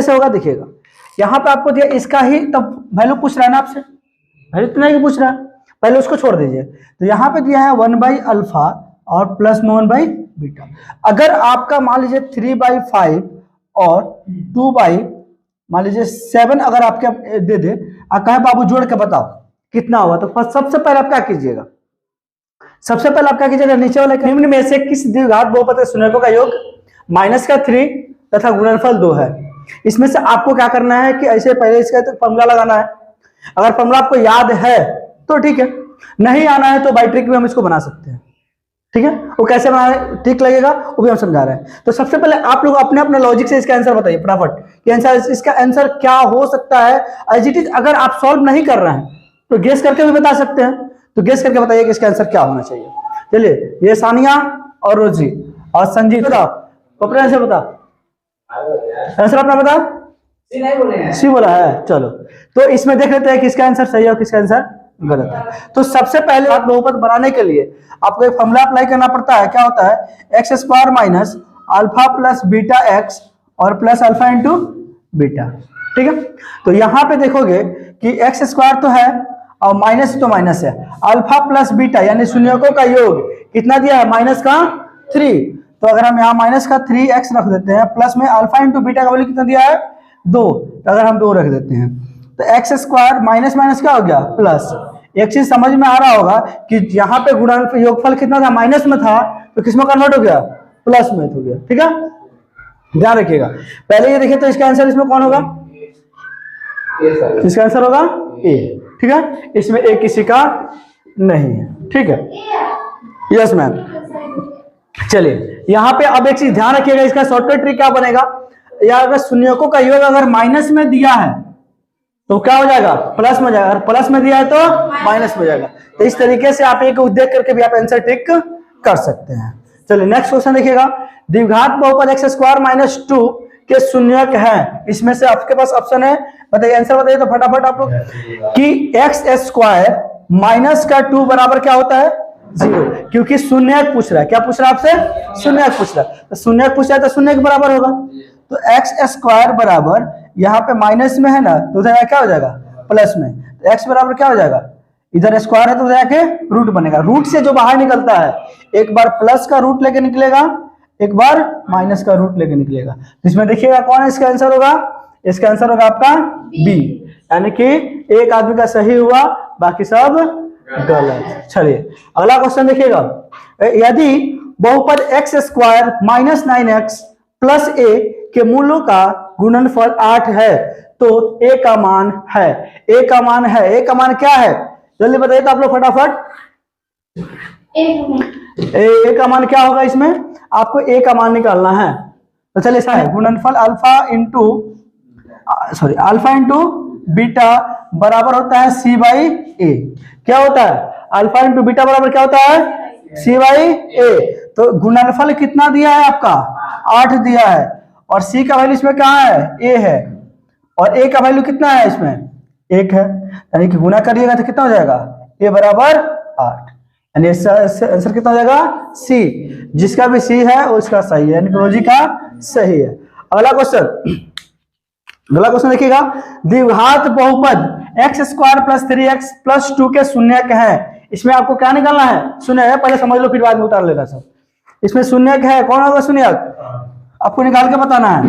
कैसे होगा देखिएगा, यहाँ पे आपको दिया इसका ही तब वैल्यू पूछ रहा है ना आपसे, वैल्यू इतना ही पूछ रहा है, पहले उसको छोड़ दीजिए। तो यहाँ पे दिया है 1/अल्फा और प्लस में 1/बीटा। अगर आपका मान लीजिए 3/5 और 2 मान लीजिए 7 अगर आपके दे दे, आप कहे बाबू जोड़ के बताओ कितना होगा, तो सबसे पहले आप क्या कीजिएगा, सबसे पहले आप क्या कीजिएगा, नीचे वाले निम्न में से किस द्विघात बहुपद के शून्यकों का योग -3 तथा गुणनफल 2 है। इसमें से आपको क्या करना है कि ऐसे पहले इसका तो फॉर्मूला लगाना है। अगर फॉर्मूला आपको याद है तो ठीक है, नहीं आना है तो बाई ट्रिक भी हम इसको बना सकते हैं, ठीक है। वो कैसे बनाना ट्रिक लगेगा वो भी हम समझा रहे हैं। तो सबसे पहले आप लोग अपने अपने लॉजिक से इसका आंसर बताइए फटाफट कि आंसर, इसका आंसर क्या हो सकता है एज इट इज। अगर आप सॉल्व नहीं कर रहे हैं तो गेस करके भी बता सकते हैं, तो गेस करके बताइए कि इसका आंसर क्या होना चाहिए। चलिए, ये सानिया और रोजी और संजीत, बताओ अपना आंसर बताओ, आंसर अपना बताओ। सी बोला है, चलो तो इसमें देख लेते हैं किसका आंसर सही है और किसका आंसर गलत है। तो सबसे पहले आप बहुपद बनाने के लिए आपको एक फॉर्मूला अप्लाई करना पड़ता है, क्या होता है, x² minus alpha plus beta x और प्लस अल्फा इंटू बीटा, ठीक है। तो यहाँ पे देखोगे कि x² तो है और माइनस तो माइनस है, अल्फा प्लस बीटा यानी शून्यकों का योग कितना दिया है, -3। तो अगर हम यहाँ -3x रख देते हैं, प्लस में अल्फा इंटू बीटा का वैल्यू कितना दिया है 2, तो अगर हम 2 रख देते हैं तो x² माइनस माइनस क्या हो गया प्लस। एक चीज समझ में आ रहा होगा कि यहाँ पे गुणनफल योगफल कितना था, माइनस में था, तो किसमें कन्वर्ट हो गया, प्लस में हो गया, ठीक है, ध्यान रखिएगा। पहले ये देखिए तो इसका आंसर इसमें कौन होगा, इसका आंसर होगा ए, ठीक है, इसमें ए किसी का नहीं है, ठीक है, यस मैम। चलिए यहाँ पे अब एक चीज ध्यान रखिएगा, इसका शॉर्टकट ट्रिक क्या बनेगा, या अगर शून्यकों का योग अगर माइनस में दिया है तो क्या हो जाएगा, प्लस में जाएगा, अगर प्लस में दिया है तो माइनस में जाएगा। तो इस तरीके से आप एक देख करके भी आप आंसर ट्रिक कर सकते हैं। चलिए नेक्स्ट क्वेश्चन देखिएगा, द्विघात बहुपद x² - 2 के शून्यक हैं। इसमें से आपके पास ऑप्शन है, बताइए आंसर बताइए तो फटाफट आप लोग, कि x² माइनस का 2 बराबर क्या होता है 0, क्योंकि शून्यक पूछ रहा है, क्या पूछ रहा है आपसे, शून्यक पूछ रहा है, तो शून्यक पूछ रहा है तो शून्य के बराबर होगा। तो x² बराबर यहाँ पे माइनस में है ना, तो उधर क्या हो जाएगा प्लस में, तो x बराबर क्या हो जाएगा, इधर स्क्वायर है तो उधर जाके रूट बनेगा, रूट से जो बाहर निकलता है एक बार प्लस का रूट लेके निकलेगा, एक बार माइनस का रूट लेके निकलेगा। इसमें देखिएगा कौन इसका आंसर होगा, इसका आंसर होगा आपका बी, यानी कि एक आदमी का सही हुआ बाकी सब गलत। चलिए अगला क्वेश्चन देखिएगा, यदि बहुपद x² - 9x प्लस a के मूलों का गुणनफल 8 है तो a का मान है, a का मान है, a का मान क्या है जल्दी बताइए तो आप लोग फटाफट, a का मान क्या होगा, इसमें आपको a का मान निकालना है। तो चलिए ऐसा है, गुणनफल अल्फा इंटू बीटा बराबर होता है c/a। क्या होता है, अल्फा इंटू बीटा बराबर क्या होता है c/a। तो गुणनफल कितना दिया है आपका 8 दिया है, और c का वैल्यू इसमें कहाँ है, a है, और a का वैल्यू कितना है इसमें 1 है, यानी कि गुना करिएगा तो कितना हो जाएगा a बराबर 8, यानी आंसर कितना हो जाएगा c, जिसका भी c है उसका सही है, यानी रोजी का सही है। अगला क्वेश्चन देखिएगा, द्विघात बहुपद x² + 3x + 2 के शून्यक है। इसमें आपको क्या निकालना है, शून्य है, पहले समझ लो फिर बाद में उतार लेना सब। इसमें शून्यक है, कौन होगा शून्यक, आपको निकाल के बताना है,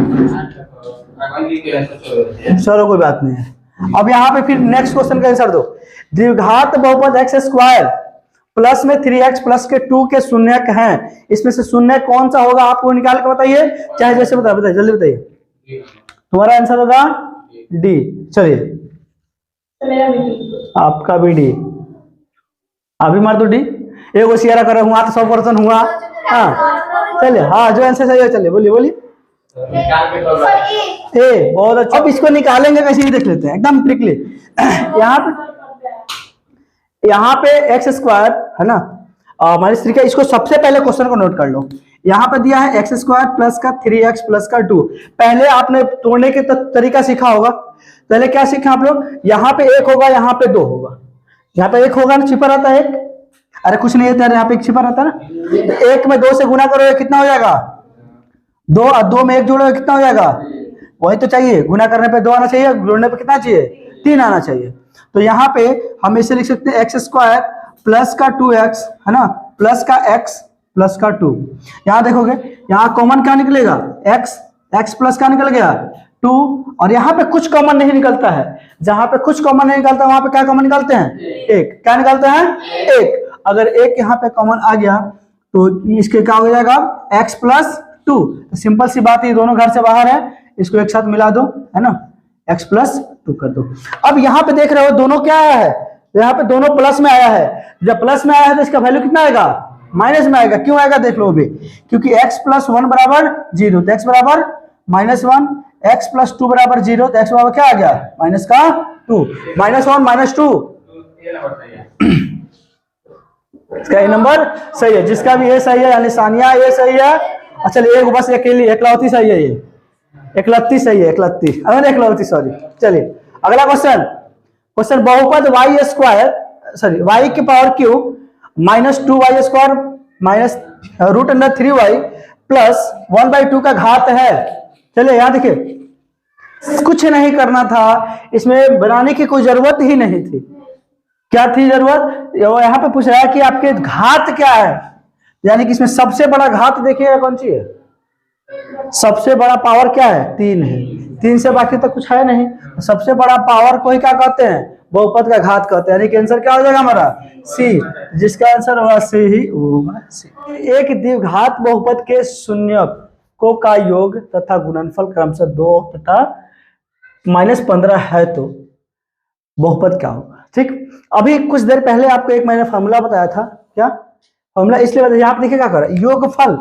चलो कोई बात नहीं है। अब यहाँ पे फिर नेक्स्ट क्वेश्चन का आंसर दो, द्विघात बहुपद x² प्लस में 3x प्लस के 2 के शून्यक हैं। इसमें से शून्य कौन सा होगा आपको निकाल के बताइए, चाहे जैसे बताइए जल्दी बताइए, तुम्हारा आंसर होगा डी। चलिए आपका भी डी, अभी मार दो डी, एक होशियारा कर हुआ तो 100% हुआ। हाँ चलिए, हाँ जो आंसर सही है, चलिए बोलिए ए, बहुत अच्छा। अब इसको निकालेंगे कैसे, देख लेते हैं एकदम ट्रिकली। यहाँ पे x² है ना, हमारी स्त्री का, इसको सबसे पहले क्वेश्चन को नोट कर लो। यहाँ पे दिया है x² प्लस का 3x प्लस का 2। पहले आपने तोड़ने के तरीका सीखा होगा, पहले क्या सीखा आप लोग, यहाँ पे 1 होगा, यहाँ पे 2 होगा, यहाँ पे 1 होगा ना, छिपा रहता है 1, अरे कुछ नहीं है, यहाँ पे 1 छिपा रहता है ना, 1 में 2 से गुना करोगे कितना हो जाएगा 2, और 2 में 1 जोड़ोगे कितना हो जाएगा वही तो चाहिए, गुना करने पे 2 आना चाहिए, जोड़ने पे कितना चाहिए, 3 आना चाहिए। तो यहाँ पे हम इसे लिख सकते हैं एक्स स्क्वायर प्लस का 2x, है ना, प्लस का x प्लस का 2। यहाँ देखोगे, यहाँ कॉमन क्या निकलेगा, x प्लस का निकल गया 2, और यहाँ पे कुछ कॉमन नहीं निकलता है। जहां पे कुछ कॉमन नहीं निकलता वहां पे क्या कॉमन निकालते हैं, 1। क्या निकालते हैं, 1। अगर 1 यहाँ पे कॉमन आ गया तो इसके क्या हो जाएगा, x प्लस 2। तो सिंपल सी बात, ये दोनों घर से बाहर है, इसको एक साथ मिला दो, है ना, x प्लस 2 कर दो। अब यहाँ पे देख रहे हो दोनों क्या आया है, यहाँ पे दोनों प्लस में आया है। जब प्लस में आया है तो इसका वैल्यू कितना आएगा, माइनस में आएगा। क्यों आएगा देख लो अभी, क्योंकि x प्लस 1 बराबर 0, तो x बराबर -1, x प्लस 2 बराबर 0, तो x बराबर क्या आ गया, माइनस का 2, -1 -2। इसका ये नंबर सही है, जिसका भी ये सही है, यानी सानिया ये सही है। अच्छा एक बस अकेली एकलौती सही है, ये एकलौती सही है, एकलौती सॉरी। चलिए अगला क्वेश्चन बहुपद वाई स्क्वायर सॉरी वाई की power cube -2y² minus √3y plus 1/2 का घात है। चलिए यहाँ देखिए, कुछ नहीं करना था, इसमें बनाने की कोई जरूरत ही नहीं थी। क्या थी जरूरत, यहाँ पे पूछ रहा है कि आपके घात क्या है, यानी कि इसमें सबसे बड़ा घात देखिएगा कौन सी है, सबसे बड़ा पावर क्या है, 3 है। 3 से बाकी तो कुछ है नहीं, सबसे बड़ा पावर को ही क्या कहते हैं, बहुपद का घात कहते हैं। यानी कि आंसर क्या हो जाएगा हमारा, सी। जिसका आंसर होगा सी ही होगा सी। एक द्विघात बहुपद के शून्यकों का योग तथा गुणनफल क्रमशः 2 तथा -15 है तो बहुपद क्या होगा। ठीक, अभी कुछ देर पहले आपको एक मैंने फॉर्मूला बताया था। क्या फॉर्मूला, इसलिए बताया, यहाँ पे देखिए क्या कर रहा है, योगफल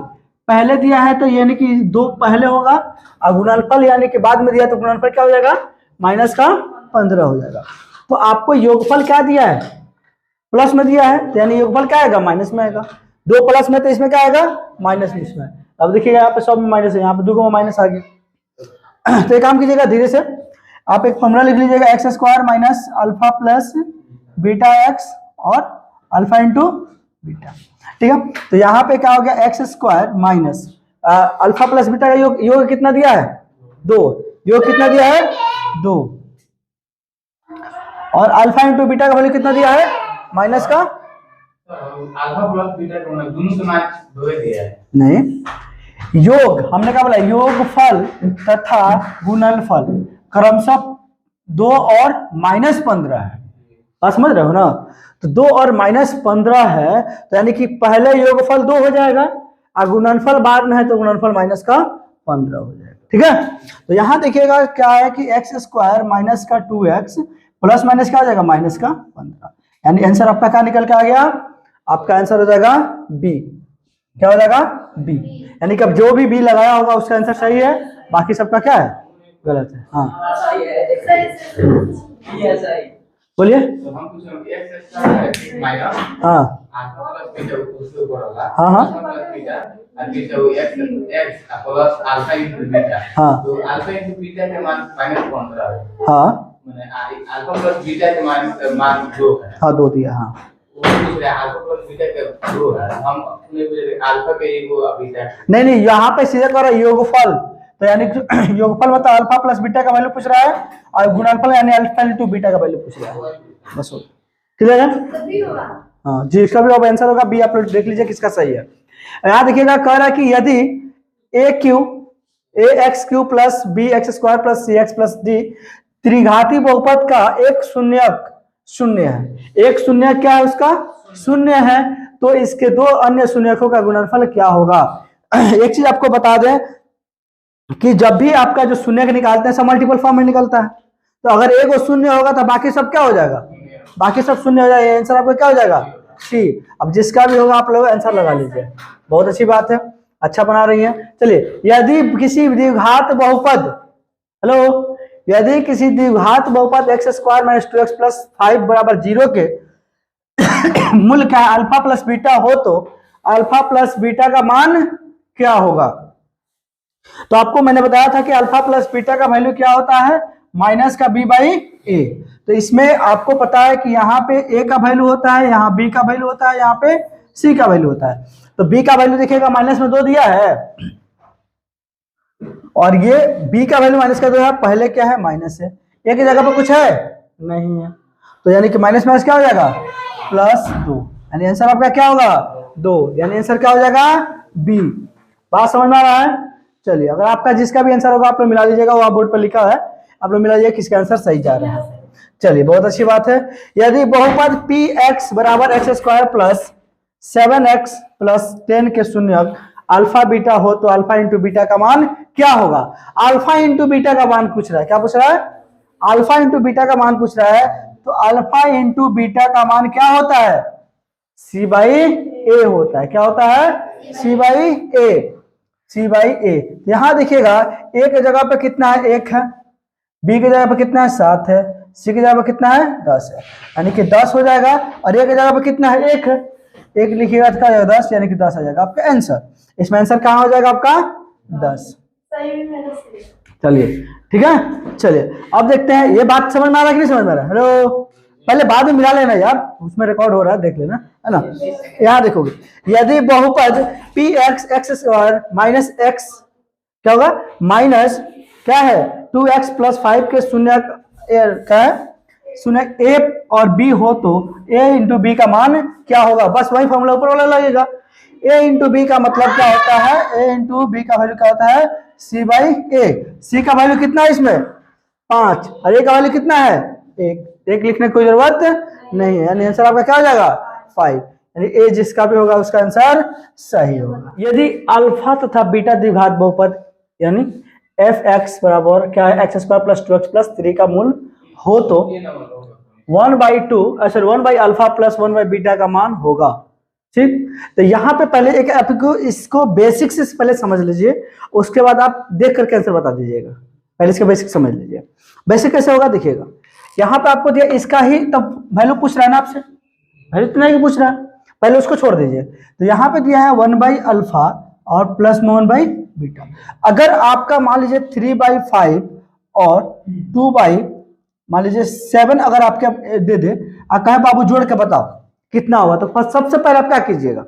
पहले दिया है तो यानी कि 2 पहले होगा, और गुणनफल यानी कि बाद में दिया तो गुणनफल क्या हो जाएगा, -15 हो जाएगा। तो आपको योगफल क्या दिया है, प्लस में दिया है, यानी योगफल क्या आएगा, माइनस में आएगा। 2 प्लस में तो इसमें क्या आएगा, माइनस में इसमें। अब देखिएगा यहाँ पे सब में माइनस है, यहाँ पे 2 में माइनस आ गया। तो एक काम कीजिएगा, धीरे से आप एक फॉर्मूला लिख लीजिएगा, x² minus alpha plus beta x और अल्फा इंटू बीटा। ठीक है, तो यहाँ पे क्या हो गया, x² minus alpha plus beta का योग कितना दिया है, 2। योग कितना दिया है, 2, और अल्फा इंटू बीटा का वैल्यू कितना दिया है, माइनस का, अल्फा प्लस बीटा दोनों के मान 2 दिया है। नहीं, योग हमने क्या बोला, योगफल तथा गुणनफल क्रमशः 2 और -15 है। बात समझ रहे हो ना, तो 2 और -15 है, तो यानी कि पहले योगफल 2 हो जाएगा और गुणनफल बाद में है तो गुणनफल -15 हो जाएगा। ठीक है, तो यहाँ देखिएगा क्या है कि x² माइनस का 2x प्लस माइनस क्या हो जाएगा, माइनस का 15, यानी आंसर आपका क्या निकल के आ गया, आपका आंसर हो जाएगा बी। क्या हो जाएगा, बी। यानी कि अब जो भी बी लगाया होगा उसका आंसर सही है, बाकी सबका क्या है, गलत है। हाँ बोलिए। तो हम पूछेंगे x² माइनस हाँ अल्फा प्लस बीटा उसके ऊपर होगा, हाँ प्लस बीटा और beta x plus alpha into beta. हाँ तो अल्फा इंटू बीटा के मान -15 है, हाँ माने अल्फा प्लस बीटा के मान 2 है। हाँ 2 दिया। हाँ वो पूछ रहा है अल्फा प्लस बीटा के 2 है, हम अपने पूछ रहे अल्फा के वो बीटा। नहीं, यहाँ पे सीधे कर रहा है योगफल, तो यानी योगफल मतलब अल्फा प्लस बीटा का वैल्यू पूछ रहा है, और गुणनफल यानी अल्फा इंटू बीटा का वैल्यू पूछ रहा है। बस हो क्लियर है। हाँ जी, इसका भी अब आंसर होगा बी। आप लोग देख लीजिए किसका सही है। यहाँ देखिएगा, कह रहा है कि यदि ax³ plus bx² plus cx plus d त्रिघाती बहुपद का एक शून्यक शून्य है, एक शून्य क्या है उसका, शून्य है, तो इसके 2 अन्य शून्यकों का गुणनफल क्या होगा। एक चीज आपको बता दें कि जब भी आपका जो शून्य निकालते हैं सब मल्टीपल फॉर्म में निकलता है, तो अगर एक वो शून्य होगा तो बाकी सब क्या हो जाएगा, बाकी सब शून्य हो जाएगा। आंसर आपका क्या हो जाएगा, सी। अब जिसका भी होगा आप लोग आंसर लगा लीजिए। बहुत अच्छी बात है, अच्छा बना रही है। चलिए, यदि किसी द्विघात बहुपद, हेलो, यदि किसी द्विघात बहुपद x² माइनस 2x प्लस 5 बराबर 0 के मूल क्या है, अल्फा प्लस बीटा हो, तो अल्फा प्लस बीटा का मान क्या होगा। तो आपको मैंने बताया था कि अल्फा प्लस बीटा का वैल्यू क्या होता है, माइनस का b/a। तो इसमें आपको पता है कि यहाँ पे a का वैल्यू होता है, यहाँ b का वैल्यू होता है, यहाँ पे c का वैल्यू होता है। तो b का वैल्यू देखिएगा माइनस में 2 दिया है, और ये b का वैल्यू माइनस का 2 है, पहले क्या है माइनस है, a की जगह पर कुछ है नहीं है, तो यानी कि माइनस माइनस क्या हो जाएगा +2, यानी आंसर आपका क्या होगा 2, यानी आंसर क्या हो जाएगा बी। बात समझ में आ रहा है? चलिए, अगर आपका जिसका भी आंसर होगा आप लोग मिला लीजिएगा, वो आप बोर्ड पर लिखा है, आप लोग मिला लीजिए किसका आंसर सही जा रहा है। चलिए, बहुत अच्छी बात है। यदि बहुपद px बराबर x² प्लस 7x प्लस 10 के शून्यक अल्फा बीटा हो तो अल्फा इंटू बीटा का मान क्या होगा? अल्फा इंटू बीटा का मान पूछ रहा है, क्या पूछ रहा है? अल्फा इंटू बीटा का मान पूछ रहा है, तो अल्फा इंटू बीटा का मान क्या होता है? c/a होता है। क्या होता है? c/a। c/a। यहां देखिएगा a की जगह पे कितना है 1 है, b की जगह पे कितना है 7 है, c की जगह पे कितना है 10 है, यानी कि 10 हो जाएगा, और a की जगह पे कितना है 1 है, 1 लिखिएगा तो क्या हो जाएगा 10, यानी कि 10 आ जाएगा आपका आंसर। इसमें आंसर कहाँ हो जाएगा आपका 10। चलिए ठीक है। चलिए अब देखते हैं, ये बात समझ में आ रहा है कि नहीं समझ में आ रहा है? हेलो, पहले बाद में मिला लेना यार, उसमें रिकॉर्ड हो रहा है, देख लेना है ना। यहाँ देखोगे, यदि बहुपद px x² माइनस x क्या होगा माइनस क्या है 2x प्लस 5 के शून्यक क्या है शून्यक a और b हो तो a इंटू बी का मान क्या होगा? बस वही फॉर्मूला ऊपर वाला लगेगा। a इंटू बी का मतलब क्या होता है? a इंटू बी का वैल्यू क्या होता है? c/a। c का वैल्यू कितना है इसमें 5, और a का वैल्यू कितना है 1 लिखने की कोई जरूरत नहीं है, यानी आंसर आपका क्या हो जाएगा 5, यानी a जिसका भी होगा उसका आंसर सही होगा। यदि अल्फा तथा बीटा द्विघात बहुपद यानी f(x) बराबर क्या है x² प्लस 2x प्लस 3 का मूल हो तो 1/α प्लस 1/बीटा का मान होगा। ठीक, तो यहाँ पे पहले एक आपको इसको बेसिक से पहले समझ लीजिए, उसके बाद आप देख करके आंसर बता दीजिएगा। पहले इसका बेसिक समझ लीजिए। बेसिक कैसे होगा देखिएगा, यहाँ पे आपको दिया इसका ही तब वैल्यू पूछ रहा है ना आपसे, वैल्यू इतना ही पूछ रहा है, पहले उसको छोड़ दीजिए। तो यहाँ पे दिया है 1/α और प्लस में 1/बीटा। अगर आपका मान लीजिए 3/5 और 2 मान लीजिए 7 अगर आपके दे दे, आप कहे बाबू जोड़ के बताओ कितना होगा, तो सबसे पहले आप क्या कीजिएगा,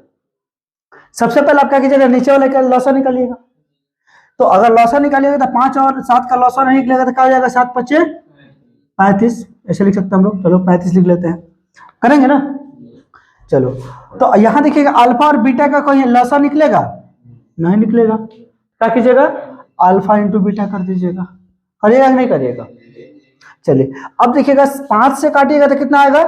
सबसे पहले आप क्या कीजिएगा नीचे वाले का लॉसा निकालिएगा। तो अगर लॉसा निकालिएगा तो 5 और 7 का लॉसा नहीं निकलेगा तो क्या हो जाएगा 7 × 5 = 35, ऐसे लिख सकते हैं हम लोग। चलो 35 लिख लेते हैं, करेंगे ना। चलो तो यहाँ देखिएगा अल्फा और बीटा का कोई लॉसा निकलेगा नहीं निकलेगा, क्या कीजिएगा अल्फा इंटू बीटा कर दीजिएगा, करिएगा नहीं करिएगा। चलिए अब देखिएगा 5 से काटिएगा तो कितना आएगा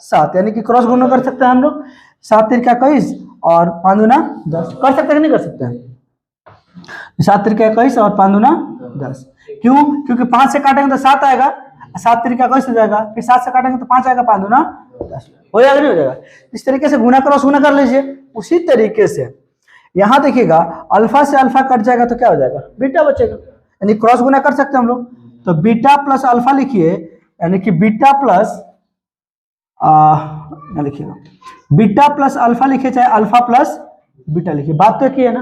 7, यानी कि क्रॉस गुणा कर सकते हैं हम लोग, 7 × 3 = 21 और 5 × 2 = 10। कर सकते हैं नहीं कर सकते हैं? 7 × 3 = 21 और 5 × 2 = 10। क्यों? क्योंकि 5 से काटेंगे तो 7 आएगा, 7 × 3 = 21 हो जाएगा, फिर 7 से काटेंगे तो 5 आएगा, 5 × 2 = 10 हो जाएगा नहीं हो जाएगा? इस तरीके से गुना क्रॉस गुना कर लीजिए। उसी तरीके से यहाँ देखिएगा अल्फा से अल्फा कट जाएगा तो क्या हो जाएगा बीटा बचेगा, यानी क्रॉस गुना कर सकते हैं हम लोग। तो बीटा प्लस अल्फा लिखिए, यानी कि बीटा प्लस लिखिएगा बीटा प्लस अल्फा लिखिए, चाहे अल्फा प्लस बीटा लिखिए। बात तो की है ना,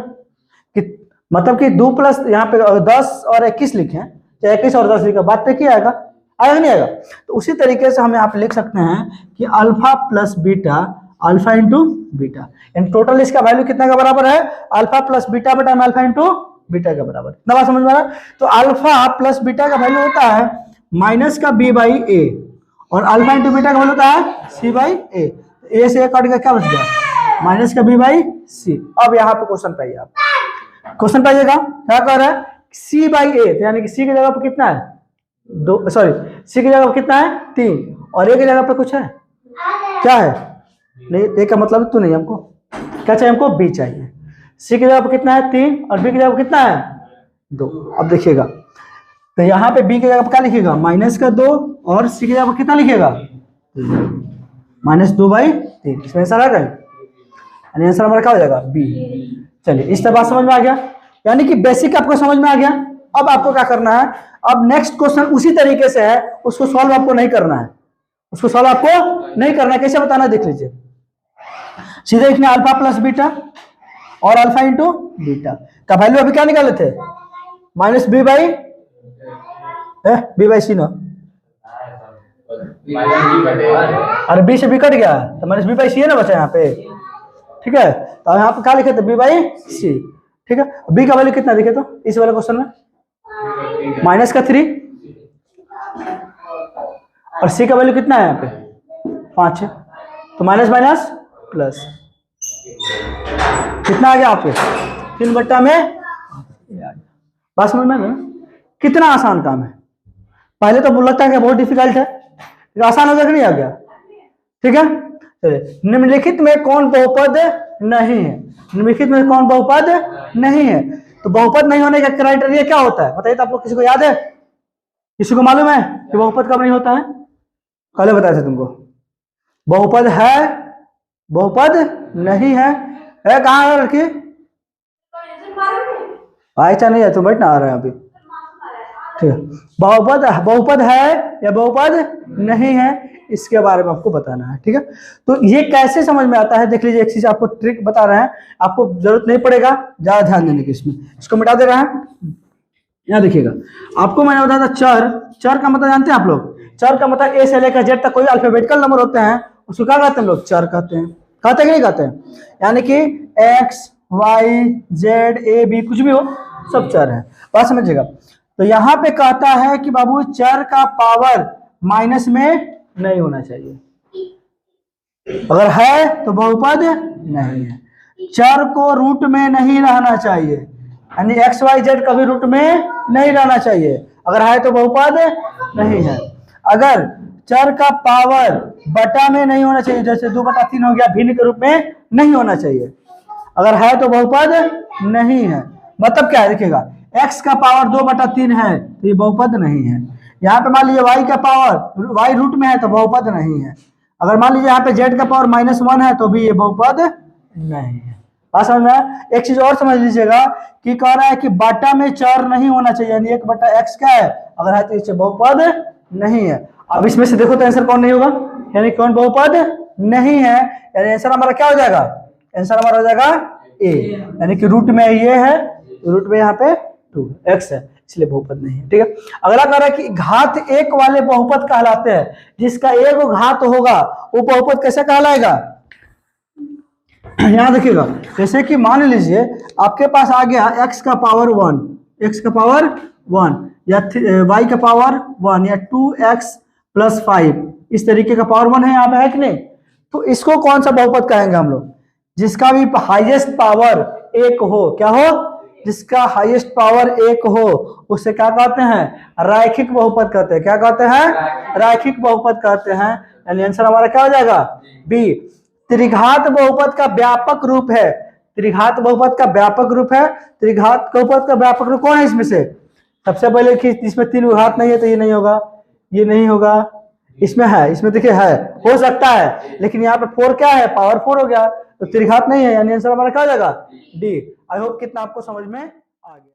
कि मतलब कि 2 प्लस यहाँ पे 10 और 21 लिखे, चाहे 21 और 10 लिखे, बात तो की आएगा नहीं आएगा? तो उसी तरीके से हम यहाँ पे लिख सकते हैं कि alpha plus beta alpha into beta, यानी टोटल इसका वैल्यू कितना का बराबर है अल्फा प्लस बीटा बटा अल्फा इंटू बीटा के बराबर। इतना बात समझ में आ रहा है? तो अल्फा प्लस बीटा का वैल्यू होता है माइनस का b/a और अल्फा इंटू बीटा का वैल्यू होता है c/a। a से कट गया क्या बच गया माइनस का b/c। अब यहाँ पे क्वेश्चन पाइए, आप क्वेश्चन पाइएगा क्या कह रहा है c/a, तो यानी कि c की जगह पर कितना है 2, सॉरी c की जगह पर कितना है 3 और a की जगह पर कुछ है क्या है नहीं, a का मतलब तो नहीं, हमको क्या चाहिए हमको b चाहिए। c की जगह पर कितना है 3 और b की जगह पर कितना है 2। अब देखिएगा तो यहाँ पे b की जगह पर क्या लिखिएगा माइनस का 2 और c की जगह पर कितना लिखिएगा -2/3। इसमें आंसर आ गया, यानी आंसर हमारा क्या हो जाएगा b। चलिए इस तरह बात समझ में आ गया, यानी कि बेसिक आपको समझ में आ गया। अब आपको क्या करना है, अब नेक्स्ट क्वेश्चन उसी तरीके से है, उसको सॉल्व आपको नहीं करना है, उसको सॉल्व आपको नहीं करना है। कैसे बताना देख लीजिए, सीधे लिखना अल्फा प्लस बीटा और अल्फा इंटू बीटा का वैल्यू अभी क्या निकाले थे -b/c ना, अरे b से b कट गया तो -b/c है ना बचा यहाँ पे, ठीक है। तो यहाँ पे क्या लिखे थे b/c, ठीक है। b का वैल्यू कितना दिखे तो इस वाले क्वेश्चन में माइनस का 3 और सी का वैल्यू कितना है यहाँ पे 5 है, तो माइनस माइनस प्लस कितना आ गया आपके 3 बट्टा में। बात समझ में ना, कितना आसान काम है। पहले तो लगता है कि बहुत डिफिकल्ट है, आसान हो गया कि नहीं आ गया। ठीक है, चलिए निम्नलिखित में कौन बहुपद नहीं है, निम्नलिखित में कौन बहुपद नहीं है। तो बहुपद नहीं होने का क्राइटेरिया क्या होता है बताइए तो, आप लोग किसी को याद है, किसी को मालूम है कि बहुपद कब नहीं होता है। पहले बताया था तुमको, बहुपद है बहुपद नहीं है कहाँ है लड़की अच्छा नहीं है, तुम बैठ ना आ रहे हैं अभी। ठीक है, बहुपद है या बहुपद नहीं है इसके बारे में आपको बताना है। ठीक है, तो ये कैसे समझ में आता है देख लीजिए, एक चीज आपको ट्रिक बता रहे हैं, आपको जरूरत नहीं पड़ेगा ज्यादा ध्यान देने की, इसमें इसको मिटा दे रहे हैं। यहाँ देखिएगा, आपको मैंने बताया था चर, चर का मतलब जानते हैं आप लोग, चर का मतलब ए से लेकर जेड तक कोई अल्फाबेटिकल नंबर होते हैं उसको क्या कहते हैं लोग, चर कहते हैं। कहते हैं कि नहीं कहते हैं, यानी कि X Y Z A B कुछ भी हो सब चर है, बात समझिएगा। तो यहाँ पे कहता है कि बाबू चर का पावर माइनस में नहीं होना चाहिए, अगर है तो बहुपद नहीं है। चर को रूट में नहीं रहना चाहिए, यानी एक्स वाई जेड कभी रूट में नहीं रहना चाहिए, अगर है तो बहुपद नहीं है। अगर चर का पावर बटा में नहीं होना चाहिए, जैसे 2/3 हो गया, भिन्न के रूप में नहीं होना चाहिए, अगर है तो बहुपद नहीं है। मतलब क्या है देखिएगा, x का पावर 2/3 है तो ये बहुपद नहीं है। यहाँ पे मान लीजिए y का पावर y रूट में है तो बहुपद नहीं है। अगर मान लीजिए यहाँ पे z का पावर -1 है तो भी ये बहुपद नहीं है। बात समझ में आया? एक चीज और समझ लीजिएगा कि कह रहा है कि बटा में चर नहीं होना चाहिए, यानी 1/x क्या है, अगर है तो इसे बहुपद नहीं है। अब इसमें से देखो तो आंसर कौन नहीं होगा, यानी कौन बहुपद नहीं है, यानी आंसर हमारा क्या हो जाएगा, आंसर हमारा हो जाएगा ए, यानी कि रूट में ये है, रूट में यहाँ पे 2x है इसलिए बहुपद नहीं है। ठीक है, अगला कह रहा है कि घात 1 वाले बहुपद कहलाते हैं, जिसका एक घात होगा वो बहुपद कैसे कहलाएगा। यहाँ देखिएगा, जैसे कि मान लीजिए आपके पास आ गया x का पावर 1, x का पावर 1 या y का पावर 1 या 2x + 5, इस तरीके का पावर 1 है यहाँ पे, है कि नहीं। तो इसको कौन सा बहुपद कहेंगे हम लोग, जिसका भी हाईएस्ट पावर 1 हो, क्या हो, जिसका हाईएस्ट पावर 1 हो उसे क्या कहते हैं, रैखिक बहुपद कहते हैं। क्या कहते हैं, रैखिक बहुपद कहते हैं, यानी आंसर हमारा क्या हो जाएगा बी। त्रिघात बहुपद का व्यापक रूप है, त्रिघात बहुपद का व्यापक रूप है, त्रिघात बहुपद का व्यापक रूप कौन है इसमें से, सबसे पहले कि इसमें 3 घात नहीं है तो ये नहीं होगा, ये नहीं होगा, इसमें है, इसमें देखिए है, हो सकता है, लेकिन यहाँ पे 4 क्या है, पावर 4 हो गया, तो त्रिघात नहीं है, यानी आंसर हमारा क्या हो जाएगा डी। आई होप कितना आपको समझ में आ गया।